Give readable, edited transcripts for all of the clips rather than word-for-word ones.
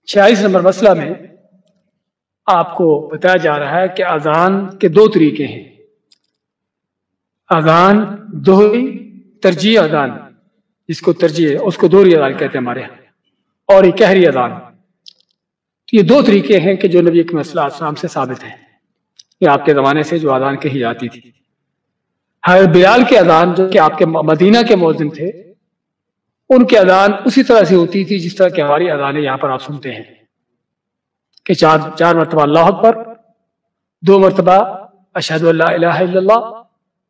46 number مسئلہ میں آپ کو بتایا جا رہا ہے کہ اذان کے دو طریقے ہیں. اذان دوہری ترجیح اذان، جس کو ترجیح ہے اس کو دوہری اذان کہتے ہیں ہمارے یہاں، اور ایک قہری اذان. یہ دو طریقے ہیں کہ جو نبی کے صلی اللہ علیہ وسلم سے ثابت ہیں. یہ آپ کے زمانے سے جو اذان کہی جاتی تھی. حضرت بلال کے اذان جو کہ آپ کے مدینہ کے مؤذن تھے، ان کی اذان اسی طرح سے ہوتی تھی جس طرح کہ ہماری اذانیں یہاں پر آپ سنتے ہیں کہ چار مرتبہ اللہ اکبر، 2 مرتبہ اشہد ان لا الہ الا اللہ،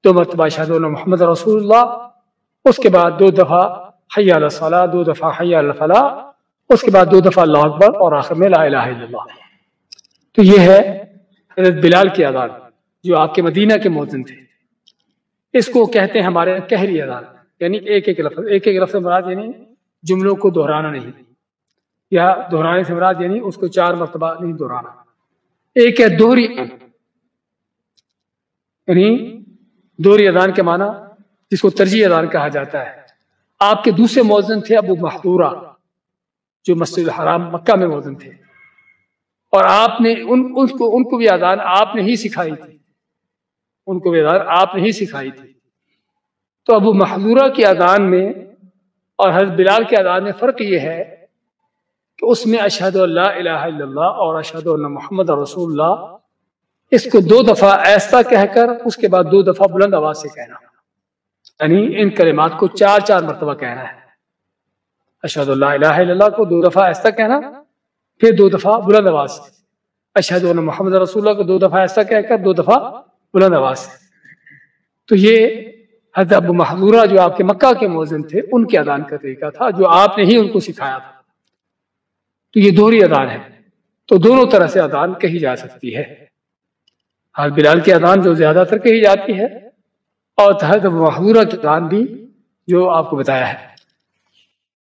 2 مرتبہ اشہد ان محمد رسول اللہ، اس کے بعد 2 دفعہ حی علی الصلاۃ، 2 دفعہ حی علی الفلاح، اس کے بعد 2 دفعہ اللہ اکبر، اور آخر میں لا الہ الا اللہ. تو یہ ہے حضرت بلال کی اذان جو آپ کے مدینہ کے مؤذن تھے. اس کو کہتے ہیں ہمارے قہری اذان، یعنی ایک ایک لفظ مراد، یعنی جملوں کو دہرانا نہیں، یا دہرانے سے مراد یعنی اس کو 4 مرتبہ نہیں دہرانا. ایک ہے دوہری، یعنی دوہری اذان کے معنی جس کو ترجیح اذان کہا جاتا ہے. آپ کے دوسرے مؤذن تھے ابو محذورہ، جو مسجد الحرام مکہ میں مؤذن تھے، اور آپ نے ان کو بھی اذان آپ نے ہی سکھائی تھی، ان کو بھی اذان آپ نے ہی سکھائی تھی. تو ابو محذورہ کی اذان میں اور حضرت بلال کے اذان میں فرق یہ ہے کہ اس میں اشہد ان لا الہ الا اللہ اور اشہد ان محمد رسول اللہ، اس کو 2 دفعہ ایسا کہہ کر اس کے بعد 2 دفعہ بلند آواز سے کہنا، یعنی ان کلمات کو 4 مرتبہ کہنا ہے. اشہد ان لا الہ الا اللہ کو 2 دفعہ ایسا کہنا، پھر 2 دفعہ بلند آواز سے. اشہد ان محمد رسول اللہ کو 2 دفعہ ایسا کہہ کر 2 دفعہ بلند آواز سے. تو یہ حضرت ابو محذورہ جو آپ کے مکہ کے مؤذن تھے، ان کے اذان کا طریقہ تھا جو آپ نے ہی ان کو سکھایا تھا. تو یہ دوہری اذان ہے. تو دونوں طرح سے اذان کہی جا سکتی ہے. حضرت بلال کی اذان جو زیادہ تر کہی جاتی ہے، اور حضرت ابو محذورہ کی اذان بھی جو آپ کو بتایا ہے.